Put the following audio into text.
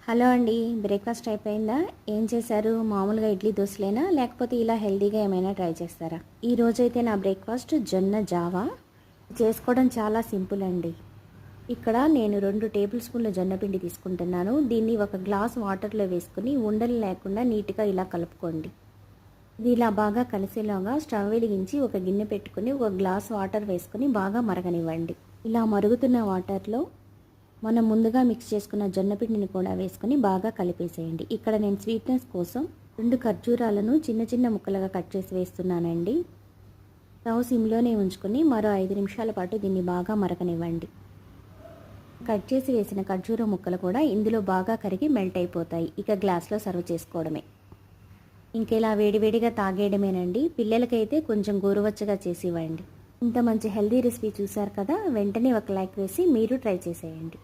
Hello అండి, breakfast అయిపోయిందా? ఏం చేశారు? మామూలుగా ఇడ్లీ దోశలేనా, లేకపోతే ఇలా హెల్తీగా ఏమైనా ట్రై చేస్తారా? ఈ రోజైతే నా బ్రేక్ఫాస్ట్ జొన్న జావా. చేసుకోవడం చాలా సింపుల్ అండి. ఇక్కడ నేను 2 టేబుల్ స్పూన్ల జొన్న పిండి తీసుకుంటున్నాను. దీన్ని ఒక గ్లాస్ వాటర్లో వేసుకుని ఉండలు లేకుండా నీట్గా ఇలా కలుపుకోండి. ఇది ఇలా బాగా కలిసేలాగా స్టవ్ వెలిగించి ఒక గిన్నె పెట్టుకుని ఒక గ్లాస్ వాటర్ వేసుకుని బాగా మరగనివ్వండి. ఇలా మరుగుతున్న వాటర్లో మనం ముందుగా మిక్స్ చేసుకున్న జొన్న పిండిని కూడా వేసుకొని బాగా కలిపేసేయండి. ఇక్కడ నేను స్వీట్నెస్ కోసం 2 ఖర్జూరాలను చిన్న చిన్న ముక్కలుగా కట్ చేసి వేస్తున్నానండి. స్టవ్ సిమ్లోనే ఉంచుకొని మరో 5 నిమిషాల పాటు దీన్ని బాగా మరగనివ్వండి. కట్ చేసి వేసిన ఖర్జూర ముక్కలు కూడా ఇందులో బాగా కరిగి మెల్ట్ అయిపోతాయి. ఇక గ్లాస్లో సర్వ్ చేసుకోవడమే. ఇంకెలా వేడివేడిగా తాగేయడమేనండి. పిల్లలకైతే కొంచెం గోరువెచ్చగా చేసి ఇవ్వండి. ఇంత మంచి హెల్తీ రెసిపీ చూశారు కదా, వెంటనే ఒక లైక్ వేసి మీరు ట్రై చేసేయండి.